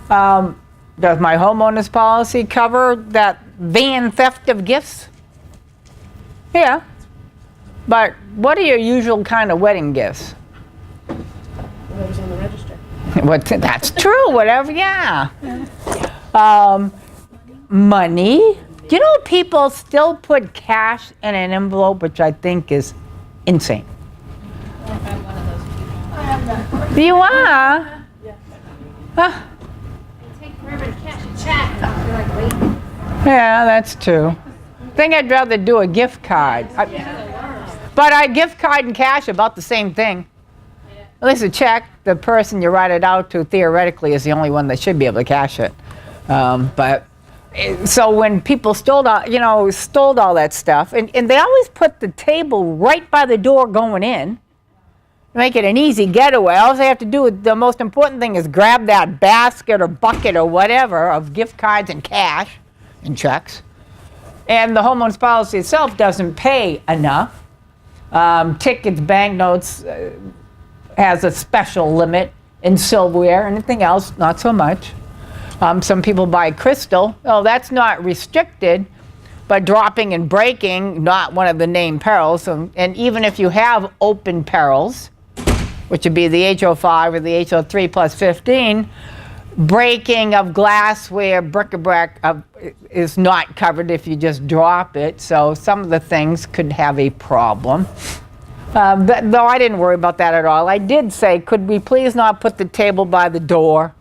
Does my homeowner's policy cover that van theft of gifts? Yeah. But what are your usual kind of wedding gifts? Whatever's on the register. That's true, whatever, yeah. Money. Do you know people still put cash in an envelope, which I think is insane? I'm one of those people. You are? Huh? It takes forever to cash a check. I feel like waiting. Yeah, that's true. I think I'd rather do a gift card. But a gift card and cash are about the same thing. At least a check, the person you write it out to theoretically is the only one that should be able to cash it. So when people stole all that stuff, and they always put the table right by the door going in, make it an easy getaway. All they have to do, the most important thing is grab that basket or bucket or whatever of gift cards and cash and checks. And the homeowner's policy itself doesn't pay enough. Tickets, banknotes has a special limit in silverware. Anything else, not so much. Some people buy crystal. Oh, that's not restricted, but dropping and breaking, not one of the named perils. And even if you have open perils, which would be the HO5 or the HO3 plus 15, breaking of glassware, bric-a-brac is not covered if you just drop it. So some of the things could have a problem. Though I didn't worry about that at all. I did say, could we please not put the table by the door?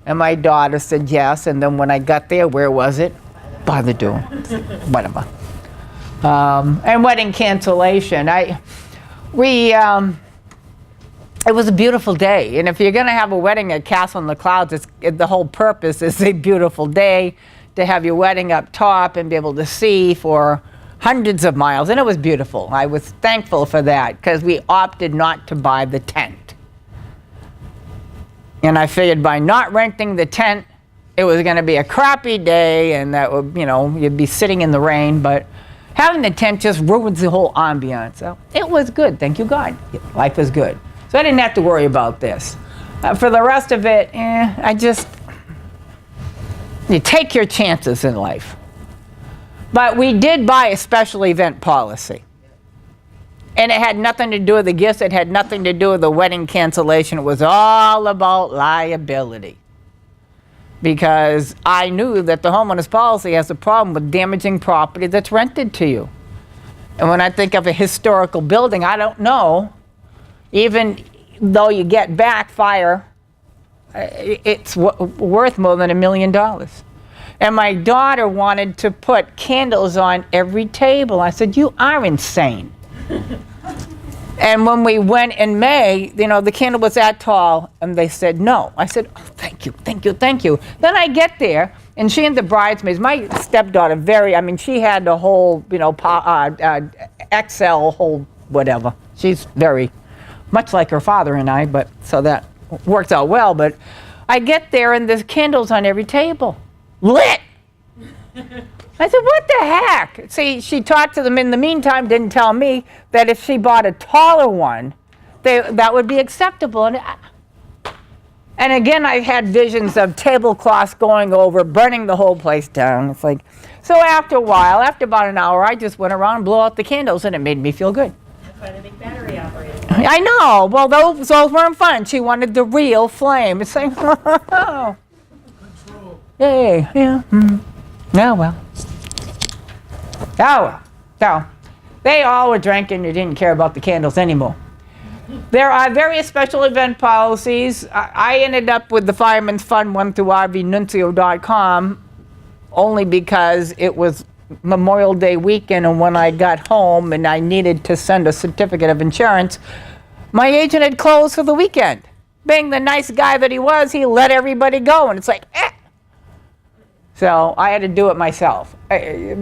And my daughter said yes. And then when I got there, where was it? By the door. Whatever. And wedding cancellation. It was a beautiful day. And if you're going to have a wedding at Castle in the Clouds, the whole purpose is a beautiful day to have your wedding up top and be able to see for hundreds of miles. And it was beautiful. I was thankful for that because we opted not to buy the tent. And I figured by not renting the tent, it was going to be a crappy day and that would, you'd be sitting in the rain. But having the tent just ruins the whole ambiance. So it was good. Thank you, God. Life is good. So I didn't have to worry about this. For the rest of it, you take your chances in life. But we did buy a special event policy. And it had nothing to do with the gifts. It had nothing to do with the wedding cancellation. It was all about liability. Because I knew that the homeowner's policy has a problem with damaging property that's rented to you. And when I think of a historical building, I don't know, even though you get back fire, it's worth more than $1 million. And my daughter wanted to put candles on every table. I said, you are insane. And when we went in May, the candle was that tall, and they said no. I said, oh, thank you, thank you, thank you. Then I get there, and she and the bridesmaids, my stepdaughter, she had the whole, XL, whole whatever. She's very much like her father and I, but so that works out well. But I get there, and there's candles on every table, lit. I said, what the heck? See, she talked to them in the meantime, didn't tell me that if she bought a taller one, that would be acceptable. And again, I had visions of tablecloths going over, burning the whole place down. It's like, so after a while, after about an hour, I just went around and blew out the candles, and it made me feel good. That's why they make battery operated. I know. Well, those weren't fun. She wanted the real flame. It's like, oh. Control. Yay. Yeah. Mm. Oh, well. Oh, well. So, they all were drinking and didn't care about the candles anymore. There are various special event policies. I ended up with the Fireman's Fund one through rvnuncio.com only because it was Memorial Day weekend, and when I got home and I needed to send a certificate of insurance, my agent had closed for the weekend. Being the nice guy that he was, he let everybody go, and it's like, eh. So I had to do it myself.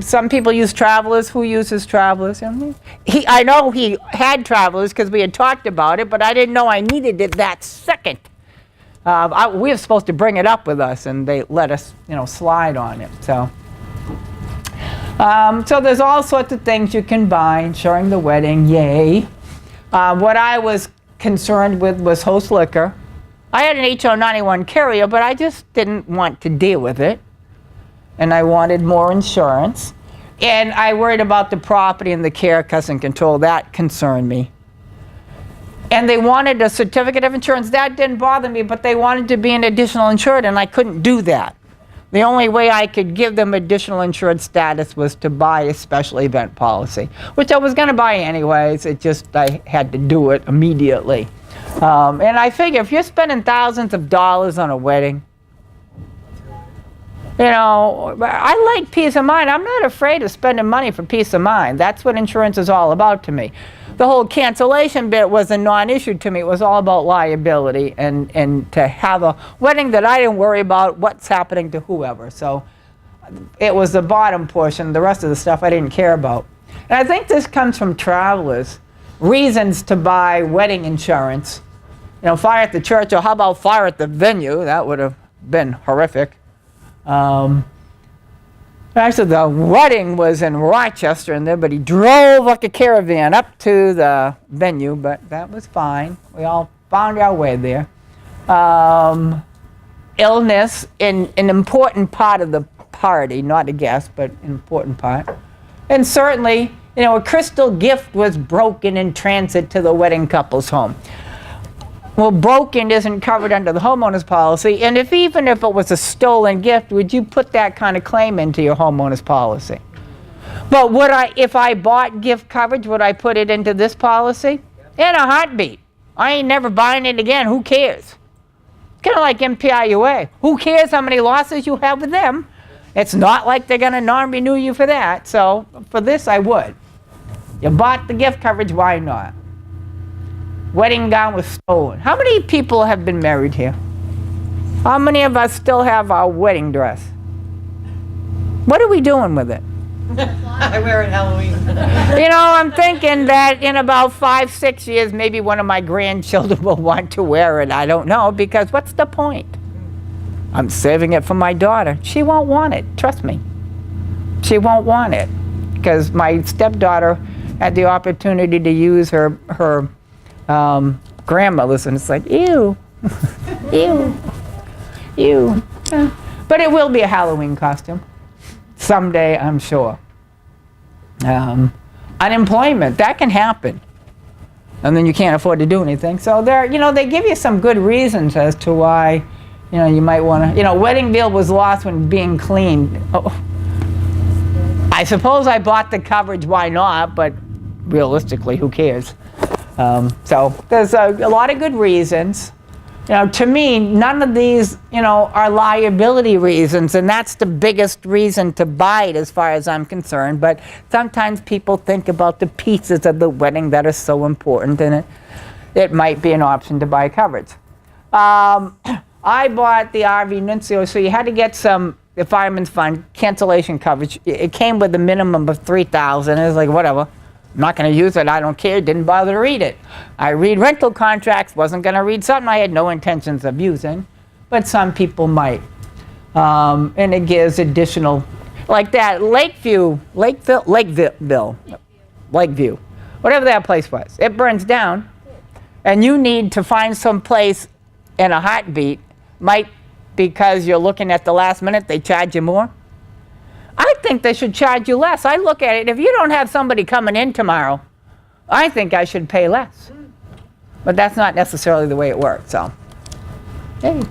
Some people use Travelers. Who uses Travelers? I know he had Travelers because we had talked about it, but I didn't know I needed it that second. We were supposed to bring it up with us, and they let us, slide on it. So there's all sorts of things you can buy ensuring the wedding. Yay! What I was concerned with was Host Liquor. I had an HO91 carrier, but I just didn't want to deal with it. And I wanted more insurance. And I worried about the property and the care, cost, and control. That concerned me. And they wanted a certificate of insurance. That didn't bother me, but they wanted to be an additional insured, and I couldn't do that. The only way I could give them additional insured status was to buy a special event policy, which I was going to buy anyways. It just, I had to do it immediately. And I figure if you're spending thousands of dollars on a wedding, you know, I like peace of mind. I'm not afraid of spending money for peace of mind. That's what insurance is all about to me. The whole cancellation bit was a non-issue to me. It was all about liability and to have a wedding that I didn't worry about what's happening to whoever. So it was the bottom portion. The rest of the stuff I didn't care about. And I think this comes from travelers. Reasons to buy wedding insurance. You know, fire at the church, or how about fire at the venue? That would have been horrific. Actually, the wedding was in Rochester, and everybody drove like a caravan up to the venue, but that was fine. We all found our way there. Illness, an important part of the party, not a guest, but an important part. And certainly, you know, a crystal gift was broken in transit to the wedding couple's home. Well, broken isn't covered under the homeowner's policy, and even if it was a stolen gift, would you put that kind of claim into your homeowner's policy? But would I, if I bought gift coverage, would I put it into this policy? In a heartbeat. I ain't never buying it again. Who cares? Kind of like MPIUA. Who cares how many losses you have with them? It's not like they're going to non-renew you for that. So for this, I would. You bought the gift coverage, why not? Wedding gown was stolen. How many people have been married here? How many of us still have our wedding dress? What are we doing with it? I wear it Halloween. You know, I'm thinking that in about 5-6 years, maybe one of my grandchildren will want to wear it. I don't know, because what's the point? I'm saving it for my daughter. She won't want it, trust me. She won't want it, because my stepdaughter had the opportunity to use her grandmother's, and it's like, ew, ew, ew. But it will be a Halloween costume. Someday, I'm sure. Unemployment, that can happen. And then you can't afford to do anything. So there, you know, they give you some good reasons as to why, you know, you might want to, you know, wedding veil was lost when being cleaned. Oh. I suppose I bought the coverage, why not? But realistically, who cares? So there's a lot of good reasons. You know, to me, none of these, you know, are liability reasons, and that's the biggest reason to buy it as far as I'm concerned. But sometimes people think about the pieces of the wedding that are so important, and it might be an option to buy coverage. I bought the RV Nuncio, so you had to get the Fireman's Fund cancellation coverage. It came with a minimum of $3,000. It was like, whatever. I'm not going to use it. I don't care. Didn't bother to read it. I read rental contracts. Wasn't going to read something I had no intentions of using, but some people might. And it gives additional, like that Lakeview, whatever that place was. It burns down, and you need to find some place in a heartbeat. Might because you're looking at the last minute, they charge you more. I think they should charge you less. I look at it, if you don't have somebody coming in tomorrow, I think I should pay less. But that's not necessarily the way it works, so. Hey,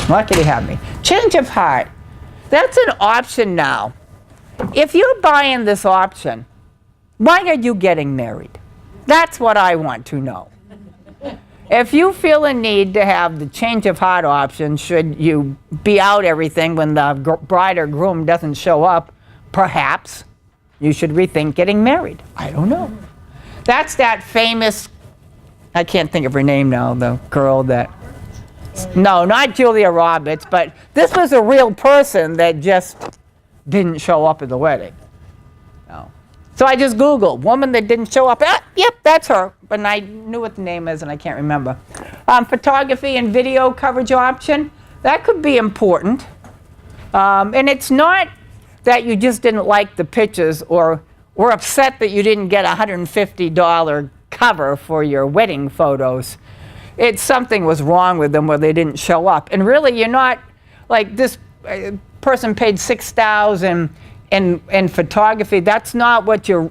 lucky to have me. Change of heart. That's an option now. If you're buying this option, why are you getting married? That's what I want to know. If you feel a need to have the change of heart option, should you be out everything when the bride or groom doesn't show up, perhaps you should rethink getting married. I don't know. That's that famous, I can't think of her name now, the girl that, no, not Julia Roberts, but this was a real person that just didn't show up at the wedding. No. So I just Googled, woman that didn't show up. Yep, that's her. But I knew what the name is, and I can't remember. Photography and video coverage option, that could be important. And it's not that you just didn't like the pictures or were upset that you didn't get a $150 cover for your wedding photos. it's something was wrong with them where they didn't show up. And really, you're not, like this person paid $6,000 in photography. That's not what you're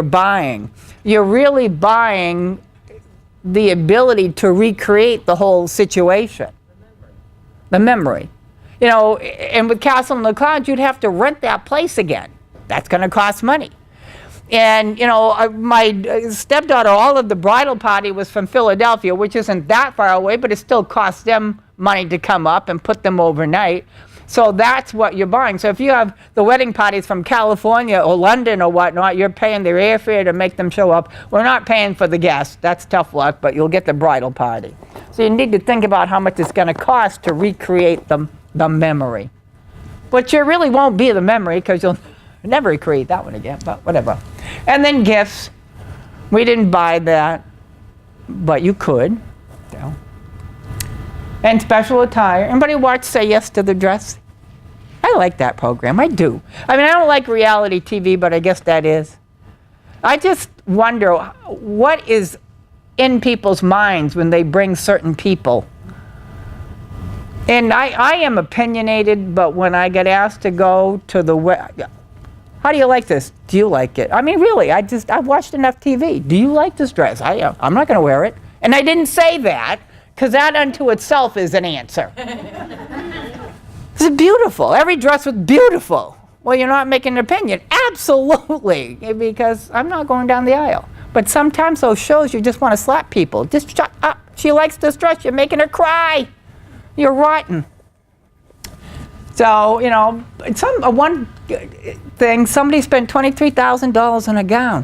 buying. You're really buying the ability to recreate the whole situation. The memory. You know, and with Castle in the Clouds, you'd have to rent that place again. That's going to cost money. And, you know, my stepdaughter, all of the bridal party was from Philadelphia, which isn't that far away, but it still costs them money to come up and put them overnight. So that's what you're buying. So if you have the wedding parties from California or London or whatnot, you're paying their airfare to make them show up. We're not paying for the guests. That's tough luck, but you'll get the bridal party. So you need to think about how much it's going to cost to recreate the memory. But you really won't be the memory because you'll never recreate that one again, but whatever. And then gifts. We didn't buy that, but you could. You know. And special attire. Anybody watch Say Yes to the Dress? I like that program. I do. I mean, I don't like reality TV, but I guess that is. I just wonder what is in people's minds when they bring certain people. And I am opinionated, but when I get asked to go to the how do you like this? Do you like it? I mean, really, I've watched enough TV. Do you like this dress? I'm not going to wear it. And I didn't say that, because that unto itself is an answer. It's beautiful. Every dress was beautiful. Well, you're not making an opinion. Absolutely, because I'm not going down the aisle. But sometimes those shows, you just want to slap people. Just shut up. She likes this dress. You're making her cry. You're rotten. So, you know, one thing, somebody spent $23,000 on a gown.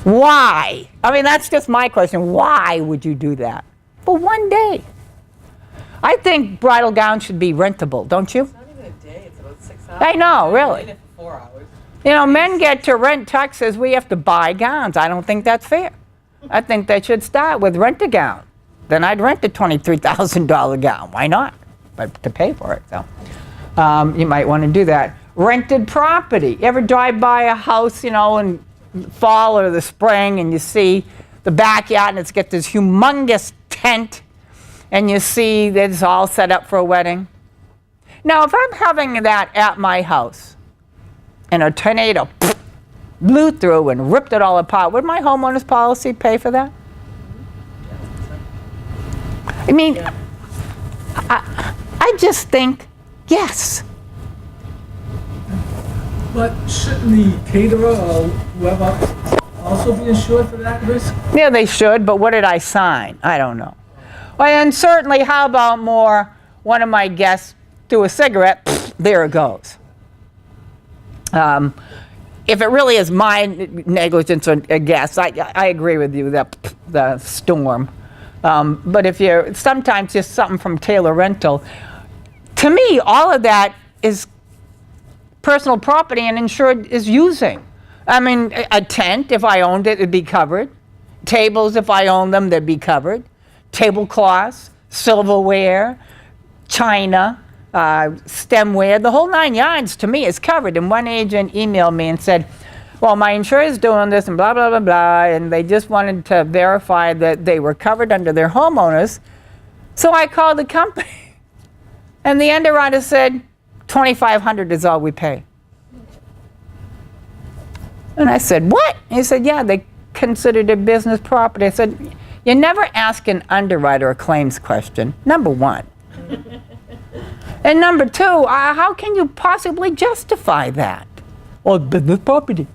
Why? I mean, that's just my question. Why would you do that? For one day. I think bridal gowns should be rentable, don't you? It's not even a day, it's about 6 hours. I know, really. Even for 4 hours. You know, men get to rent tuxes, we have to buy gowns. I don't think that's fair. I think they should start with rent a gown. Then I'd rent a $23,000 gown. Why not? But to pay for it, so. You might want to do that. Rented property. You ever drive by a house, you know, in fall or the spring, and you see the backyard, and it's got this humongous tent, and you see that it's all set up for a wedding? Now, if I'm having that at my house, and a tornado blew through and ripped it all apart, would my homeowner's policy pay for that? I mean, I just think, yes. But shouldn't the caterer or whoever also be insured for that risk? Yeah, they should, but what did I sign? I don't know. Well, and certainly, how about one of my guests do a cigarette, there it goes. If it really is my negligence or a guess, I agree with you, that the storm. But if you're, sometimes just something from Taylor Rental, to me, all of that is personal property and insured is using. I mean, a tent, if I owned it, it'd be covered. Tables, if I owned them, they'd be covered. Tablecloths, silverware, china, stemware, the whole 9 yards to me is covered. And one agent emailed me and said, well, my insurer's doing this and blah, blah, blah, blah, and they just wanted to verify that they were covered under their homeowners. So I called the company, and the underwriter said, $2,500 is all we pay. And I said, what? He said, yeah, they considered it business property. I said, you never ask an underwriter a claims question, number one. And number two, how can you possibly justify that? Well, business property.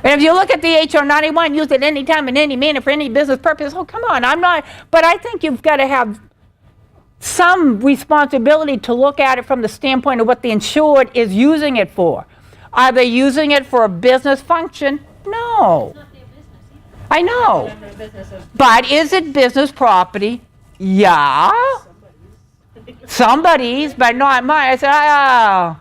And if you look at the HR 91, use it any time in any manner for any business purpose. Oh, come on, I'm not. But I think you've got to have some responsibility to look at it from the standpoint of what the insured is using it for. Are they using it for a business function? No. It's not their business either. I know. For the business of But is it business property? Yeah. Somebody's, but not mine. I said,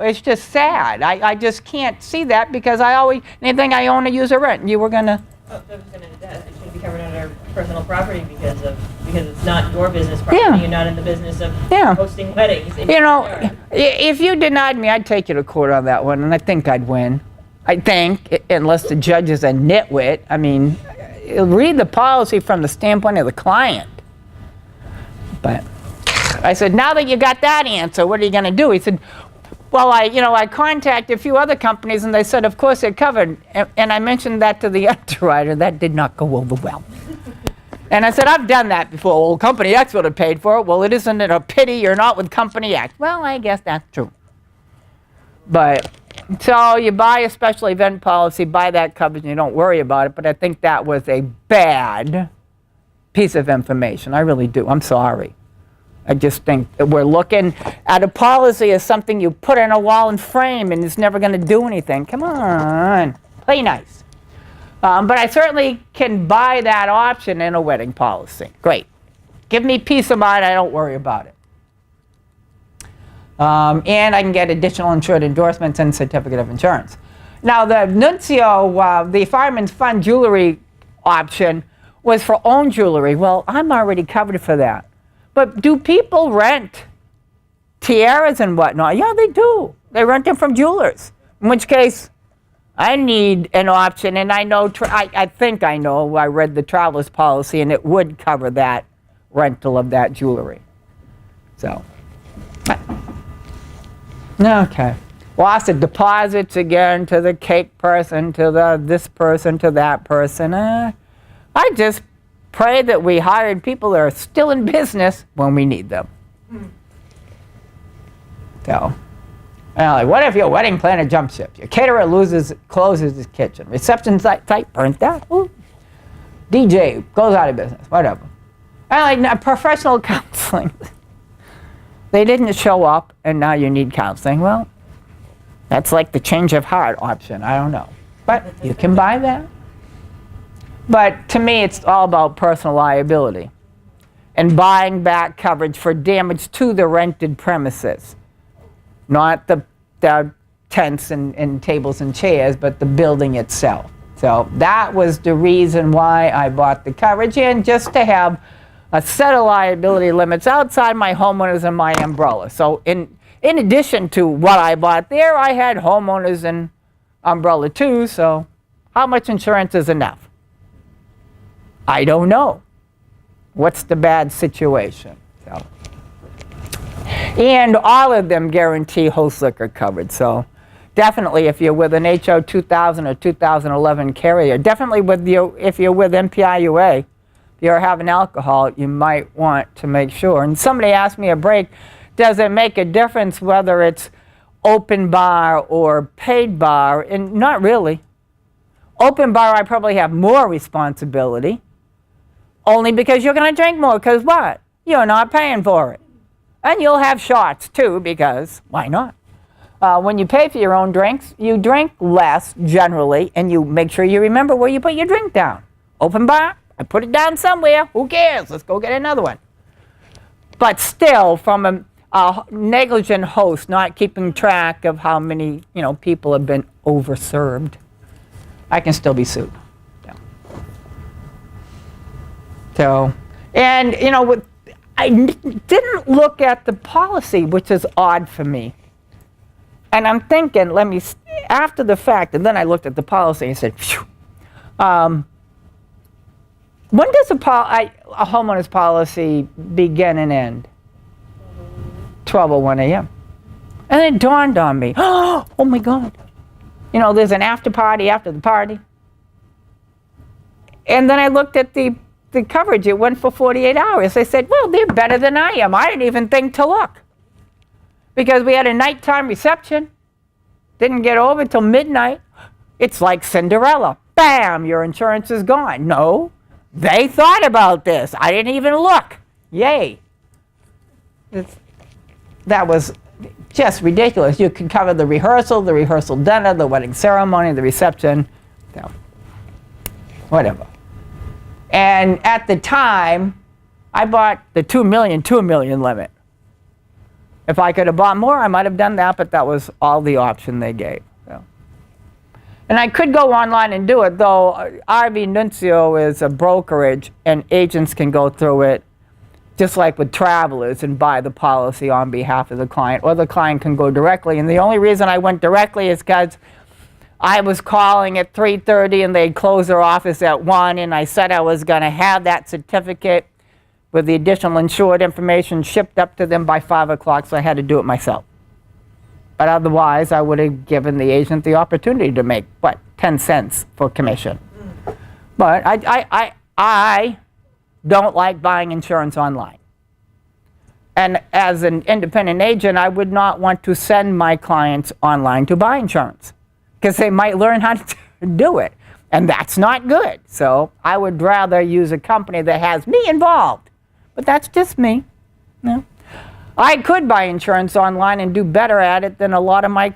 it's just sad. I just can't see that because anything I own, I use or rent. You were gonna. Oh, I was gonna do that. It should be covered under personal property because it's not your business property. Yeah. You're not in the business of Yeah. hosting weddings. You know, if you denied me, I'd take you to court on that one, and I think I'd win. I think, unless the judge is a nitwit. I mean, read the policy from the standpoint of the client. But I said, now that you got that answer, what are you going to do? He said, well, I contacted a few other companies, and they said, of course, they're covered. And I mentioned that to the underwriter. That did not go over well. And I said, I've done that before. Well, Company X would have paid for it. Well, isn't it a pity you're not with Company X? Well, I guess that's true. But, so you buy a special event policy, buy that coverage, and you don't worry about it. But I think that was a bad piece of information. I really do. I'm sorry. I just think that we're looking at a policy as something you put on a wall and frame, and it's never going to do anything. Come on. Play nice. But I certainly can buy that option in a wedding policy. Great. Give me peace of mind. I don't worry about it. And I can get additional insured endorsements and certificate of insurance. Now, the Nuncio, the Fireman's Fund jewelry option was for own jewelry. Well, I'm already covered for that. But do people rent tiaras and whatnot? Yeah, they do. They rent them from jewelers. In which case, I need an option, and I know, I think I know, I read the traveler's policy, and it would cover that rental of that jewelry. So, okay. Loss of deposits again to the cake person, to this person, to that person. I just pray that we hired people that are still in business when we need them. So. Like, what if your wedding planner jump ship? Your caterer closes his kitchen. Reception site burns down. Ooh. DJ goes out of business. Whatever. And like professional counseling. They didn't show up, and now you need counseling. Well, that's like the change of heart option. I don't know. But you can buy that. But to me, it's all about personal liability and buying back coverage for damage to the rented premises. Not the tents and tables and chairs, but the building itself. So that was the reason why I bought the coverage, and just to have a set of liability limits outside my homeowners and my umbrella. So in addition to what I bought there, I had homeowners and umbrella too. So how much insurance is enough? I don't know. What's the bad situation? So. And all of them guarantee host liquor coverage. So definitely if you're with an HO 2000 or 2011 carrier, definitely if you're with MPIUA, if you're having alcohol, you might want to make sure. And somebody asked me a break, does it make a difference whether it's open bar or paid bar? And not really. Open bar, I probably have more responsibility, only because you're going to drink more, because what? You're not paying for it. And you'll have shots too, because why not? When you pay for your own drinks, you drink less generally, and you make sure you remember where you put your drink down. Open bar, I put it down somewhere. Who cares? Let's go get another one. But still, from a negligent host not keeping track of how many people have been overserved, I can still be sued. So, and I didn't look at the policy, which is odd for me. And I'm thinking, after the fact, and then I looked at the policy and said, phew. When does a homeowner's policy begin and end? 12:01 a.m. And it dawned on me, oh my God. There's an after party after the party. And then I looked at the coverage. It went for 48 hours. I said, well, they're better than I am. I didn't even think to look. Because we had a nighttime reception. Didn't get over till midnight. It's like Cinderella. Bam, your insurance is gone. No, they thought about this. I didn't even look. Yay. That was just ridiculous. You can cover the rehearsal dinner, the wedding ceremony, the reception. Whatever. And at the time, I bought the 2 million limit. If I could have bought more, I might have done that, but that was all the option they gave. So. And I could go online and do it, though RV Nuncio is a brokerage, and agents can go through it just like with travelers and buy the policy on behalf of the client, or the client can go directly. And the only reason I went directly is because I was calling at 3:30 and they'd close their office at 1, and I said I was going to have that certificate with the additional insured information shipped up to them by 5 o'clock, so I had to do it myself. But otherwise, I would have given the agent the opportunity to make, 10 cents for commission. But I don't like buying insurance online. And as an independent agent, I would not want to send my clients online to buy insurance because they might learn how to do it. And that's not good. So I would rather use a company that has me involved. But that's just me. No. I could buy insurance online and do better at it than a lot of my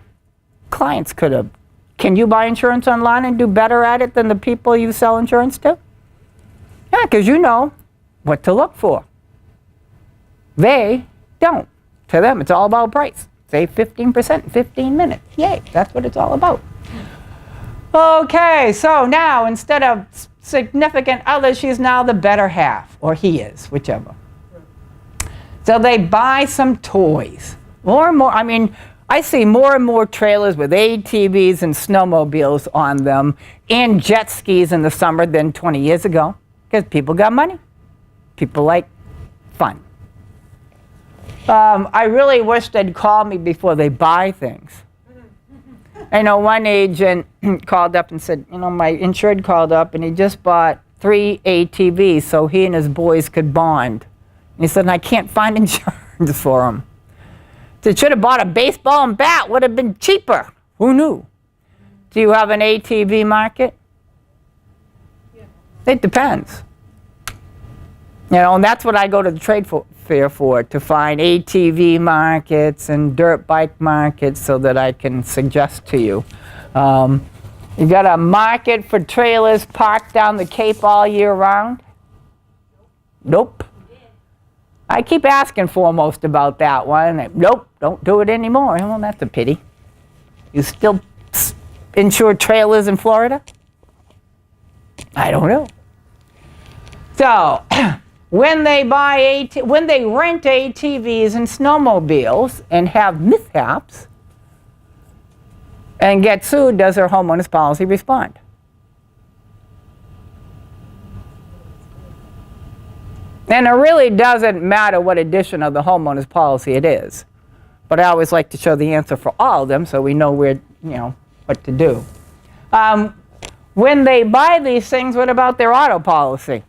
clients could have. Can you buy insurance online and do better at it than the people you sell insurance to? Yeah, because you know what to look for. They don't. To them, it's all about price. Save 15% in 15 minutes. Yay, that's what it's all about. Okay, so now instead of significant other, she's now the better half, or he is, whichever. So they buy some toys. More and more, I mean, I see more and more trailers with ATVs and snowmobiles on them and jet skis in the summer than 20 years ago because people got money. People like fun. I really wish they'd call me before they buy things. I know one agent called up and said, my insured called up and he just bought 3 ATVs so he and his boys could bond. And he said, I can't find insurance for them. They should have bought a baseball and bat, would have been cheaper. Who knew? Do you have an ATV market? Yeah. It depends. And that's what I go to the trade fair for, to find ATV markets and dirt bike markets so that I can suggest to you. You got a market for trailers parked down the Cape all year round? Nope. I keep asking foremost about that one. Nope, don't do it anymore. Well, that's a pity. You still insure trailers in Florida? I don't know. So, when they rent ATVs and snowmobiles and have mishaps and get sued, does their homeowner's policy respond? And it really doesn't matter what edition of the homeowner's policy it is. But I always like to show the answer for all of them so we know where, what to do. When they buy these things, what about their auto policy?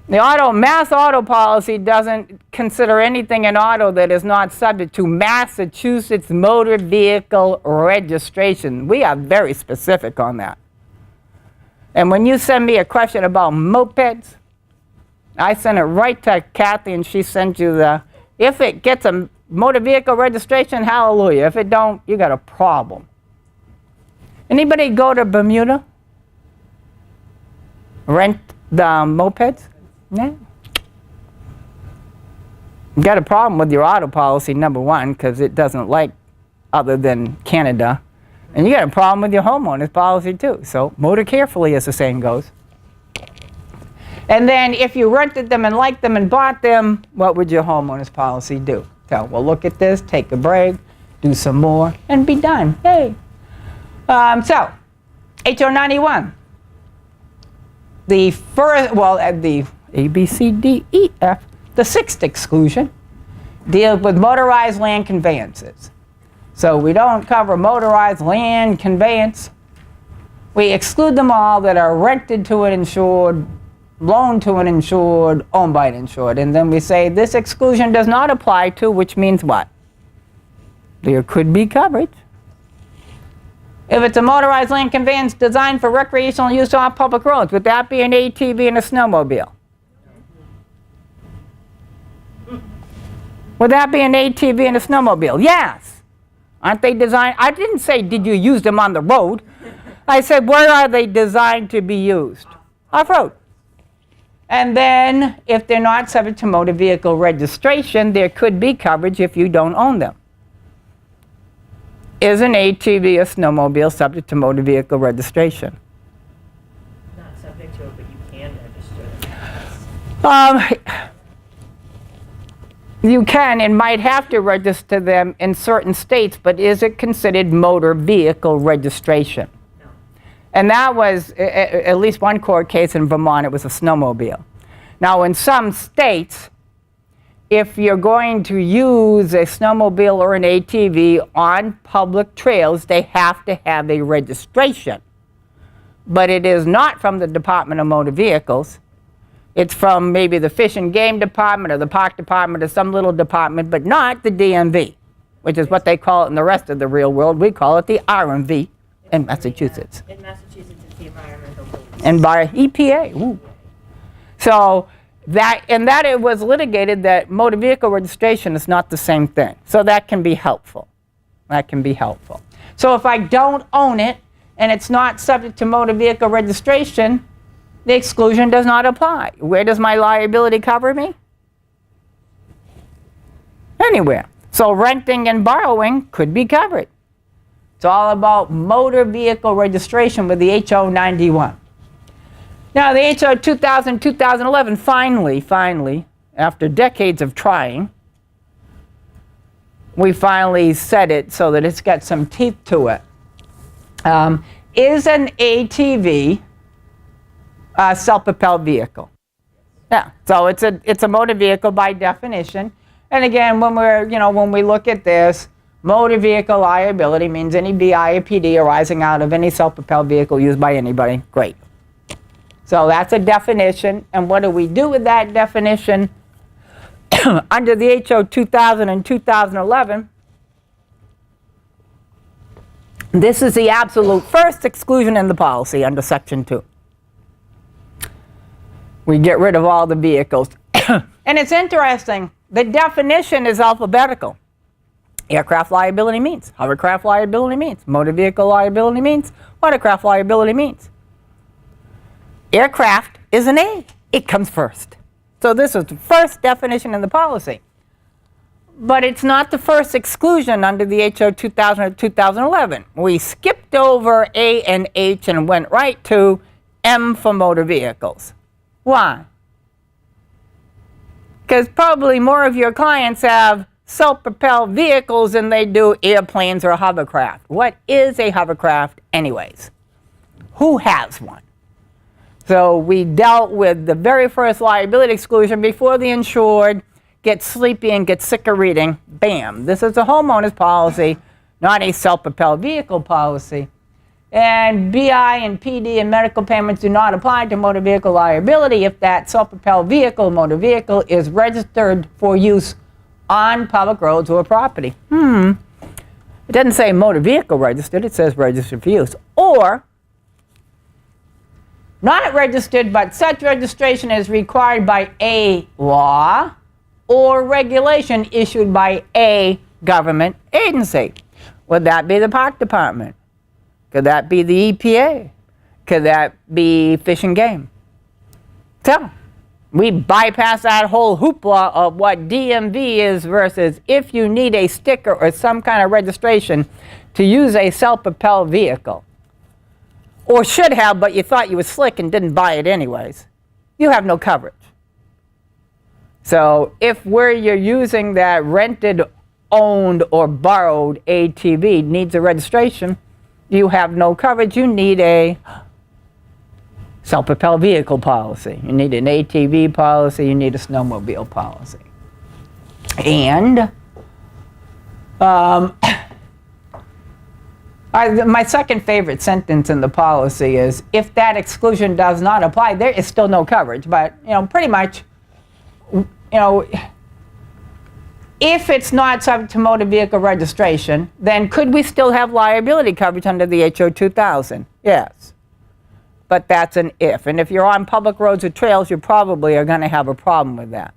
The mass auto policy doesn't consider anything in auto that is not subject to Massachusetts motor vehicle registration. We are very specific on that. And when you send me a question about mopeds, I send it right to Kathy and she sends you if it gets a motor vehicle registration, hallelujah. If it don't, you got a problem. Anybody go to Bermuda? Rent the mopeds? No. You got a problem with your auto policy, number one, because it doesn't like other than Canada. And you got a problem with your homeowner's policy too. So motor carefully, as the saying goes. And then if you rented them and liked them and bought them, what would your homeowner's policy do? So we'll look at this, take a break, do some more, and be done. Hey. So, HO 91. The A, B, C, D, E, F, the sixth exclusion deals with motorized land conveyances. So we don't cover motorized land conveyance. We exclude them all that are rented to an insured, loaned to an insured, owned by an insured. And then we say this exclusion does not apply to, which means what? There could be coverage. If it's a motorized land conveyance designed for recreational use on public roads, would that be an ATV and a snowmobile? Would that be an ATV and a snowmobile? Yes. Aren't they designed? I didn't say, did you use them on the road? I said, where are they designed to be used? Off-road. And then, if they're not subject to motor vehicle registration, there could be coverage if you don't own them. Is an ATV or snowmobile subject to motor vehicle registration? Not subject to it, but you can register them. You can and might have to register them in certain states, but is it considered motor vehicle registration? No. And that was at least one court case in Vermont, it was a snowmobile. Now, in some states, if you're going to use a snowmobile or an ATV on public trails, they have to have a registration. But it is not from the Department of Motor Vehicles. It's from maybe the Fish and Game Department or the Park Department or some little department, but not the DMV, which is what they call it in the rest of the real world. We call it the RMV in Massachusetts. In Massachusetts, it's the environmental police. And by EPA. Ooh. So that it was litigated that motor vehicle registration is not the same thing. So that can be helpful. That can be helpful. So if I don't own it and it's not subject to motor vehicle registration, the exclusion does not apply. Where does my liability cover me? Anywhere. So renting and borrowing could be covered. It's all about motor vehicle registration with the HO 91. Now, the HO 2000, 2011, finally, after decades of trying, we finally set it so that it's got some teeth to it. Is an ATV a self-propelled vehicle? Yeah, so it's a motor vehicle by definition. And again, when we look at this, motor vehicle liability means any BI or PD arising out of any self-propelled vehicle used by anybody. Great. So that's a definition. And what do we do with that definition? Under the HO 2000 and 2011, this is the absolute first exclusion in the policy under Section 2. We get rid of all the vehicles. And it's interesting, the definition is alphabetical. Aircraft liability means, hovercraft liability means, motor vehicle liability means, watercraft liability means. Aircraft is an A. It comes first. So this is the first definition in the policy. But it's not the first exclusion under the HO 2000 or 2011. We skipped over A and H and went right to M for motor vehicles. Why? Because probably more of your clients have self-propelled vehicles than they do airplanes or hovercraft. What is a hovercraft anyways? Who has one? So we dealt with the very first liability exclusion before the insured gets sleepy and gets sick of reading. Bam, this is a homeowner's policy, not a self-propelled vehicle policy. And BI and PD and medical payments do not apply to motor vehicle liability if that self-propelled vehicle, motor vehicle, is registered for use on public roads or property. It doesn't say motor vehicle registered, it says registered for use. Or, not registered, but such registration is required by a law or regulation issued by a government agency. Would that be the Park Department? Could that be the EPA? Could that be Fish and Game? So, we bypass that whole hoopla of what DMV is versus if you need a sticker or some kind of registration to use a self-propelled vehicle. Or should have, but you thought you were slick and didn't buy it anyways. You have no coverage. So if where you're using that rented, owned, or borrowed ATV needs a registration, you have no coverage. You need a self-propelled vehicle policy. You need an ATV policy. You need a snowmobile policy. And my second favorite sentence in the policy is, if that exclusion does not apply, there is still no coverage. But, pretty much, if it's not subject to motor vehicle registration, then could we still have liability coverage under the HO 2000? Yes. But that's an if. And if you're on public roads or trails, you probably are going to have a problem with that.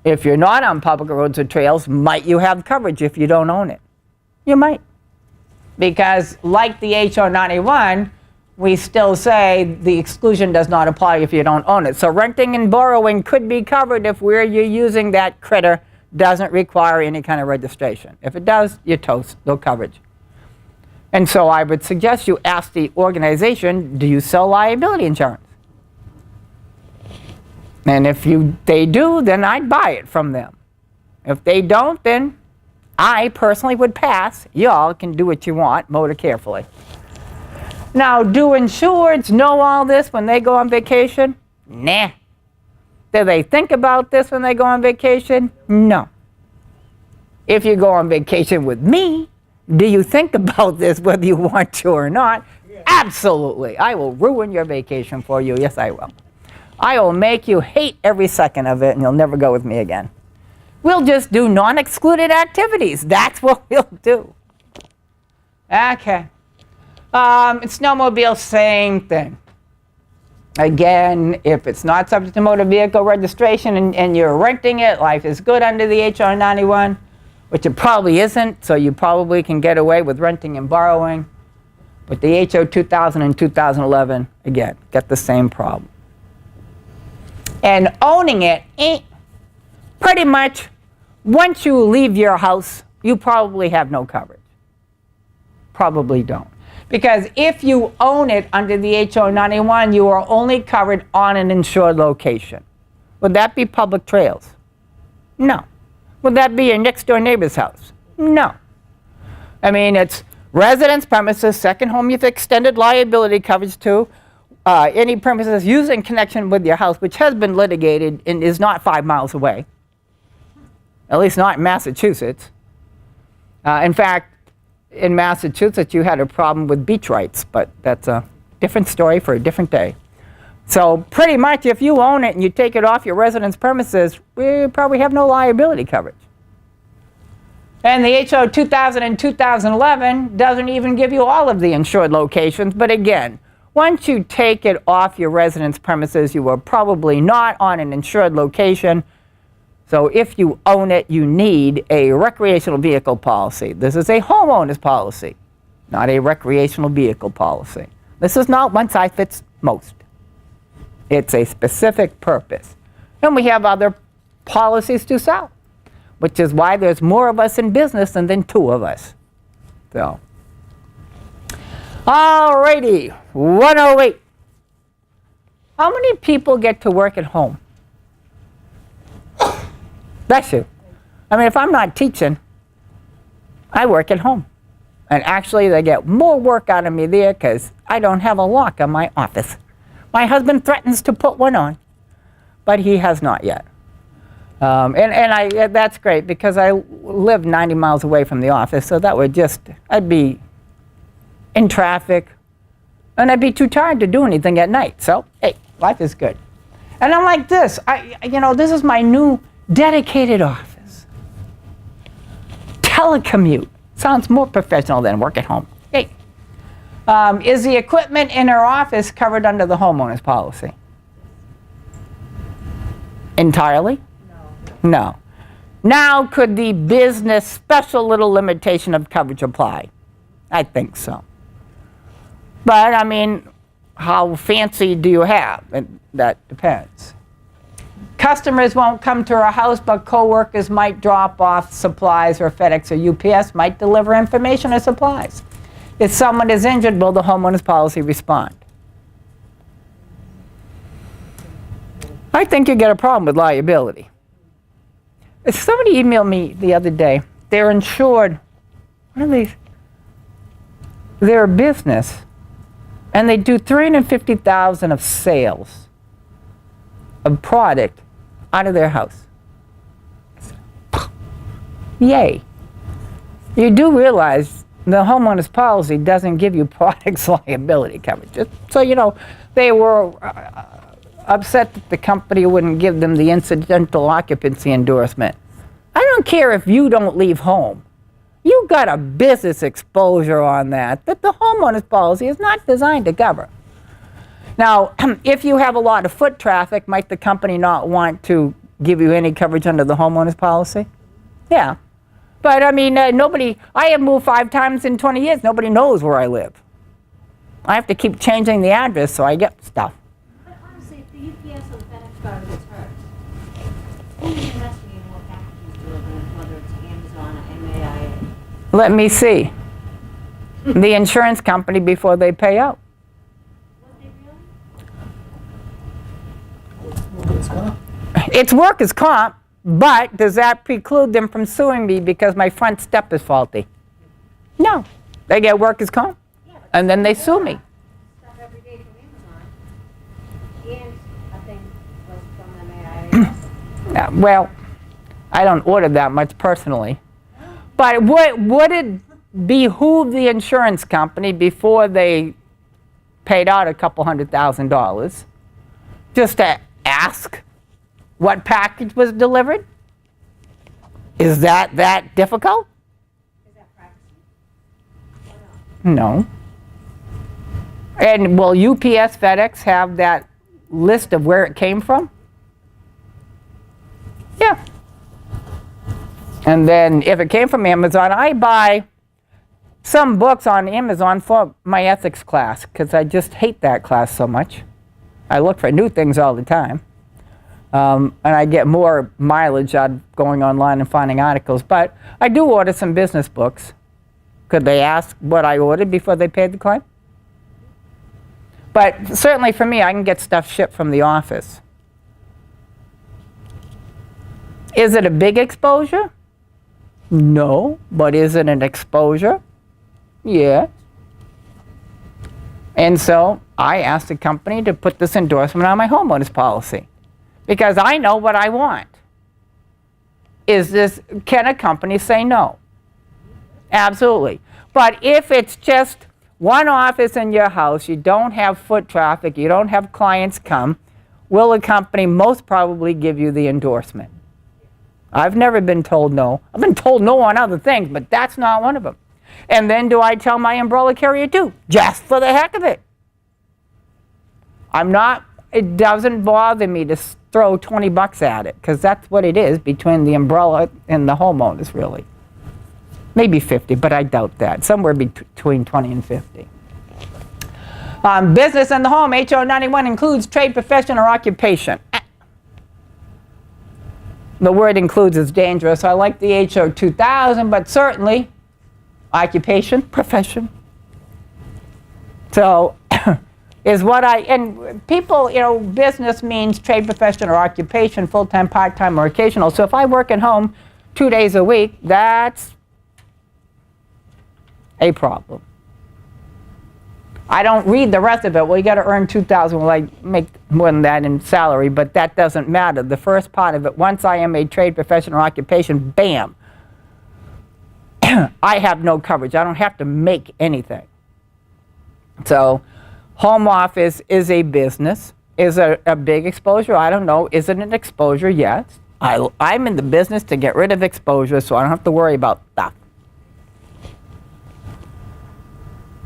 If you're not on public roads or trails, might you have coverage if you don't own it? You might. Because like the HO 91, we still say the exclusion does not apply if you don't own it. So renting and borrowing could be covered if where you're using that critter doesn't require any kind of registration. If it does, you're toast, no coverage. And so I would suggest you ask the organization, do you sell liability insurance? And if they do, then I'd buy it from them. If they don't, then I personally would pass. Y'all can do what you want, motor carefully. Now, do insureds know all this when they go on vacation? Nah. Do they think about this when they go on vacation? No. If you go on vacation with me, do you think about this whether you want to or not? Absolutely. I will ruin your vacation for you. Yes, I will. I will make you hate every second of it, and you'll never go with me again. We'll just do non-excluded activities. That's what we'll do. Okay. Snowmobile, same thing. Again, if it's not subject to motor vehicle registration and you're renting it, life is good under the HR 91, which it probably isn't, so you probably can get away with renting and borrowing. But the HO 2000 and 2011, again, get the same problem. And owning it ain't pretty much, once you leave your house, you probably have no coverage. Probably don't. Because if you own it under the HO 91, you are only covered on an insured location. Would that be public trails? No. Would that be your next door neighbor's house? No. I mean, it's residence premises, second home with extended liability coverage to, any premises used in connection with your house, which has been litigated and is not 5 miles away. At least not in Massachusetts. In fact, in Massachusetts, you had a problem with beach rights, but that's a different story for a different day. So pretty much, if you own it and you take it off your residence premises, we probably have no liability coverage. And the HO 2000 and 2011 doesn't even give you all of the insured locations, but again, once you take it off your residence premises, you are probably not on an insured location. So if you own it, you need a recreational vehicle policy. This is a homeowner's policy, not a recreational vehicle policy. This is not one size fits most. It's a specific purpose. And we have other policies to sell, which is why there's more of us in business than 2 of us. So, alrighty, 108. How many people get to work at home? Bless you. I mean, if I'm not teaching, I work at home. And actually, they get more work out of me there because I don't have a lock on my office. My husband threatens to put one on, but he has not yet. That's great because I live 90 miles away from the office, so that would just, I'd be in traffic, and I'd be too tired to do anything at night. So, hey, life is good. And I'm like this, this is my new dedicated office. Telecommute. Sounds more professional than work at home. Hey. Is the equipment in our office covered under the homeowner's policy? Entirely? No. Now, could the business special little limitation of coverage apply? I think so. But, I mean, how fancy do you have? And that depends. Customers won't come to our house, but coworkers might drop off supplies, or FedEx or UPS might deliver information or supplies. If someone is injured, will the homeowner's policy respond? I think you get a problem with liability. Somebody emailed me the other day. They're insured. What are these? They're a business, and they do $350,000 of sales of product out of their house. Yay. You do realize the homeowner's policy doesn't give you products liability coverage. Just so you know, they were upset that the company wouldn't give them the incidental occupancy endorsement. I don't care if you don't leave home. You got a business exposure on that the homeowner's policy is not designed to cover. Now, if you have a lot of foot traffic, might the company not want to give you any coverage under the homeowner's policy? Yeah. But I mean, I have moved 5 times in 20 years. Nobody knows where I live. I have to keep changing the address so I get stuff. But honestly, if the UPS or the FedEx driver gets hurt, who's investigating what packages delivered, whether it's Amazon or MAIA? Let me see. The insurance company before they pay out. Would they really? Workers' comp. It's workers' comp, But does that preclude them from suing me because my front step is faulty? No. They get workers' comp, and then they sue me. Stuff every day from Amazon. And I think was from the MAI. Well, I don't order that much personally. But would it behoove the insurance company before they paid out a couple $100,000 just to ask what package was delivered? Is that difficult? Is that practicing? Or no? No. And will UPS, FedEx have that list of where it came from? Yeah. And then if it came from Amazon, I buy some books on Amazon for my ethics class because I just hate that class so much. I look for new things all the time. And I get more mileage out of going online and finding articles. But I do order some business books. Could they ask what I ordered before they paid the claim? But certainly for me, I can get stuff shipped from the office. Is it a big exposure? No. But is it an exposure? Yeah. And so I asked the company to put this endorsement on my homeowner's policy because I know what I want. Can a company say no? Absolutely. But if it's just one office in your house, you don't have foot traffic, you don't have clients come, will the company most probably give you the endorsement? I've never been told no. I've been told no on other things, but that's not one of them. And then do I tell my umbrella carrier too, just for the heck of it? It doesn't bother me to throw $20 at it, because that's what it is between the umbrella and the homeowners, really. Maybe 50, but I doubt that. Somewhere between 20 and 50. Business in the home, HO 91 includes trade, profession, or occupation. The word includes is dangerous. I like the HO 2000, but certainly occupation, profession. So and people, business means trade, profession, or occupation, full-time, part-time, or occasional. So if I work at home 2 days a week, that's a problem. I don't read the rest of it. Well, you got to earn $2,000. Well, I make more than that in salary, but that doesn't matter. The first part of it, once I am a trade, profession, or occupation, bam, I have no coverage. I don't have to make anything. So home office is a business. Is it a big exposure? I don't know. Is it an exposure? Yes. I'm in the business to get rid of exposure, so I don't have to worry about stuff.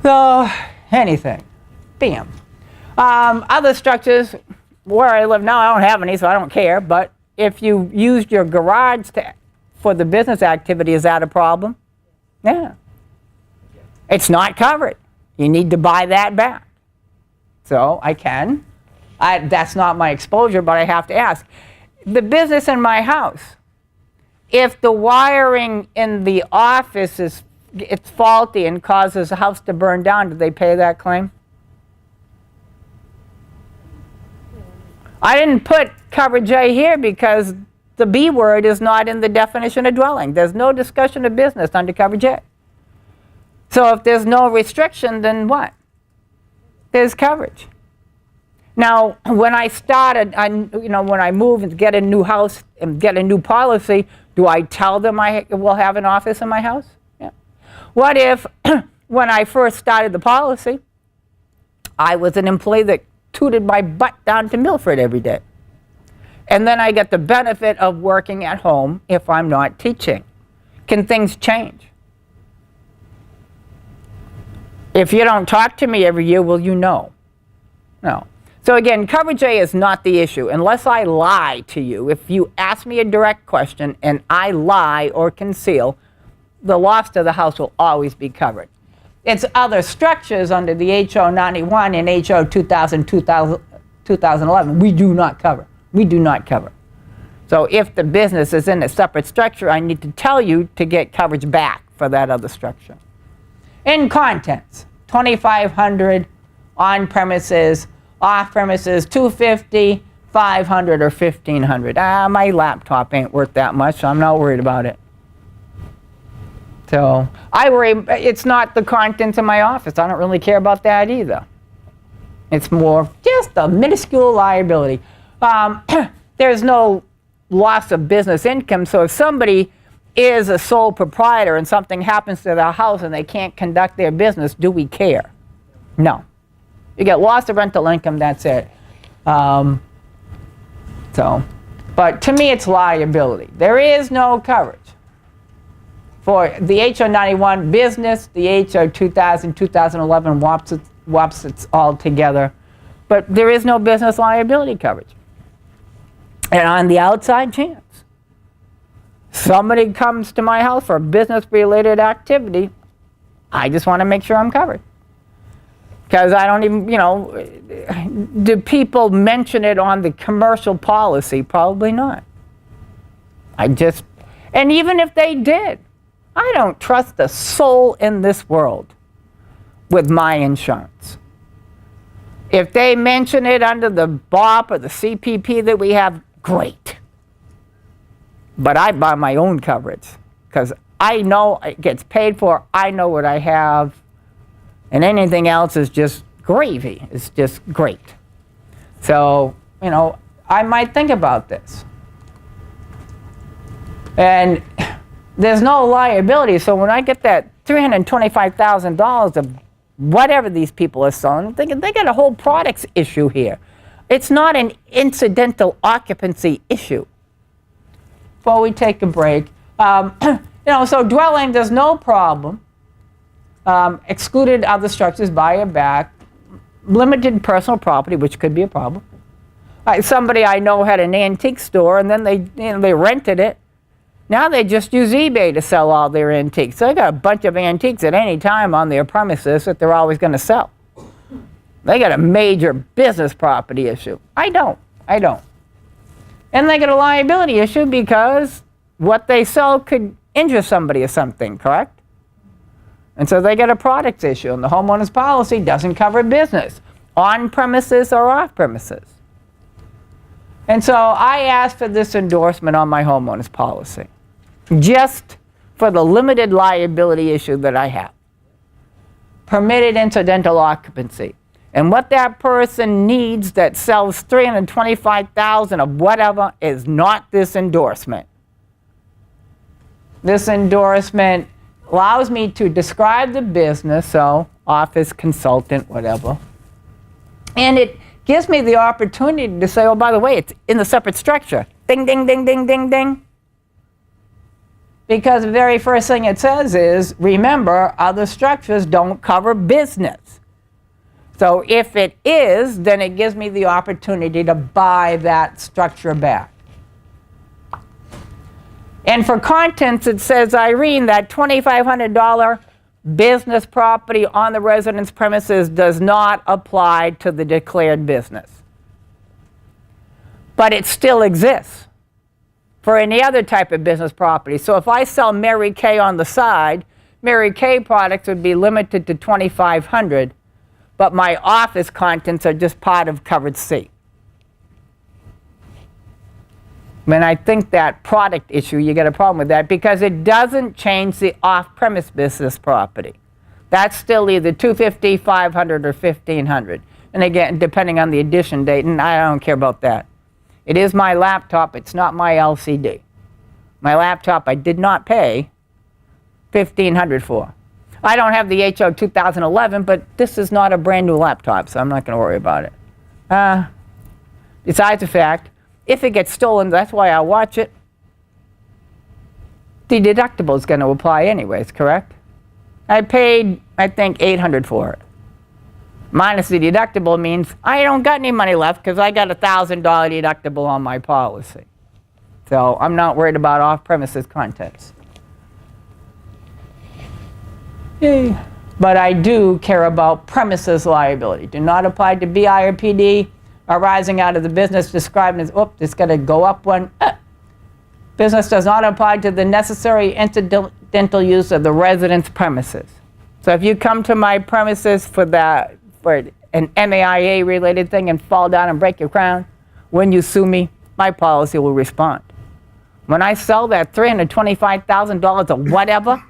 So anything. Bam. Other structures, where I live now, I don't have any, so I don't care. But if you used your garage for the business activity, is that a problem? Yeah. It's not covered. You need to buy that back. So I can. That's not my exposure, but I have to ask. The business in my house, if the wiring in the office it's faulty and causes the house to burn down, do they pay that claim? I didn't put coverage A here because the B word is not in the definition of dwelling. There's no discussion of business under coverage A. So if there's no restriction, then what? There's coverage. Now, when I started, when I move and get a new house and get a new policy, do I tell them I will have an office in my house? Yeah. What if, when I first started the policy, I was an employee that tooted my butt down to Milford every day? And then I get the benefit of working at home if I'm not teaching. Can things change? If you don't talk to me every year, will you know? No. So again, coverage A is not the issue. Unless I lie to you, if you ask me a direct question and I lie or conceal, the loss to the house will always be covered. It's other structures under the HO 91 and HO 2011 we do not cover. We do not cover. So if the business is in a separate structure, I need to tell you to get coverage back for that other structure. In contents, 2,500 on premises, off premises, 250, $500 or $1,500. My laptop ain't worth that much, so I'm not worried about it. So I worry, it's not the contents of my office. I don't really care about that either. It's more just a minuscule liability. There's no loss of business income, so if somebody is a sole proprietor and something happens to their house and they can't conduct their business, do we care? No. You get loss of rental income, that's it. But to me it's liability. There is no coverage for the HO 91 business, the HO 2000, 2011 WAPs it's all together, but there is no business liability coverage. And on the outside chance somebody comes to my house for a business-related activity, I just want to make sure I'm covered. Because I don't even, do people mention it on the commercial policy? Probably not. And even if they did, I don't trust a soul in this world with my insurance. If they mention it under the BOP or the CPP that we have, great. But I buy my own coverage because I know it gets paid for, I know what I have, and anything else is just gravy. It's just great. So, I might think about this. And there's no liability, so when I get that $325,000 of whatever these people are selling, they got a whole products issue here. It's not an incidental occupancy issue. Before we take a break, so dwelling, there's no problem. Excluded other structures by a back, limited personal property, which could be a problem. Somebody I know had an antique store, and then they rented it. Now they just use eBay to sell all their antiques. So they got a bunch of antiques at any time on their premises that they're always going to sell. They got a major business property issue. I don't. And they got a liability issue because what they sell could injure somebody or something, correct? And so they get a products issue, and the homeowner's policy doesn't cover business, on premises or off premises. And so I asked for this endorsement on my homeowner's policy, just for the limited liability issue that I have. Permitted incidental occupancy. And what that person needs that sells $325,000 of whatever is not this endorsement. This endorsement allows me to describe the business, so office, consultant, whatever. And it gives me the opportunity to say, oh, by the way, it's in the separate structure. Ding, ding, ding, ding, ding, ding. Because the very first thing it says is, remember, other structures don't cover business. So if it is, then it gives me the opportunity to buy that structure back. And for contents, it says, Irene, that $2,500 business property on the residence premises does not apply to the declared business. But it still exists for any other type of business property. So if I sell Mary Kay on the side, Mary Kay products would be limited to $2,500, but my office contents are just part of covered C. And I think that product issue, you get a problem with that because it doesn't change the off-premise business property. That's still either $250, $500, or $1,500. And again, depending on the edition date, and I don't care about that. It is my laptop, it's not my LCD. My laptop I did not pay $1,500 for. I don't have the HO 2011, but this is not a brand new laptop, so I'm not going to worry about it. Besides the fact, if it gets stolen, that's why I watch it. The deductible is going to apply anyways, correct? I paid, I think, $800 for it. Minus the deductible means I don't got any money left because I got a $1,000 deductible on my policy. So I'm not worried about off-premises contents. Yay. But I do care about premises liability. Do not apply to BI or PD arising out of the business described as, it's going to go up one. Business does not apply to the necessary incidental use of the residence premises. So if you come to my premises for an MAIA related thing and fall down and break your crown, when you sue me, my policy will respond. When I sell that $325,000 of whatever,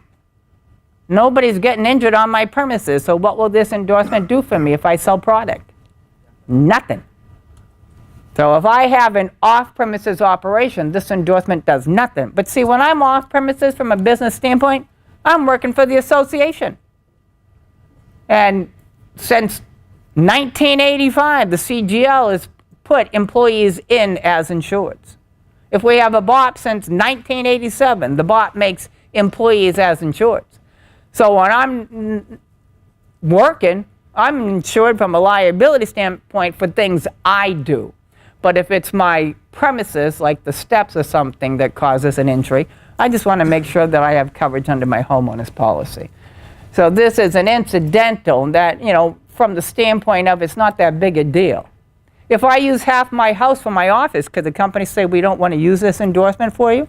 nobody's getting injured on my premises, so what will this endorsement do for me if I sell product? Nothing. So if I have an off-premises operation, this endorsement does nothing. But see, when I'm off-premises from a business standpoint, I'm working for the association. And since 1985, the CGL has put employees in as insureds. If we have a BOP since 1987, the BOP makes employees as insureds. So when I'm working, I'm insured from a liability standpoint for things I do. But if it's my premises, like the steps or something that causes an injury, I just want to make sure that I have coverage under my homeowner's policy. So this is an incidental that, you know, from the standpoint of it's not that big a deal. If I use half my house for my office, could the company say we don't want to use this endorsement for you?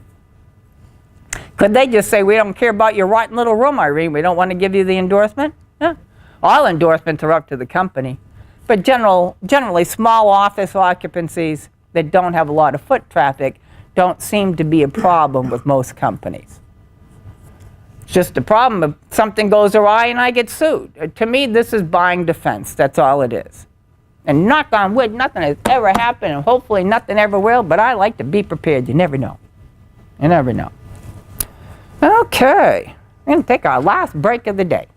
Could they just say we don't care about your rotten little room, Irene, we don't want to give you the endorsement? Yeah. All endorsements are up to the company. But generally, small office occupancies that don't have a lot of foot traffic don't seem to be a problem with most companies. It's just a problem if something goes awry and I get sued. To me, this is buying defense. That's all it is. And knock on wood, nothing has ever happened, and hopefully nothing ever will, but I like to be prepared. You never know. You never know. Okay, we're going to take our last break of the day.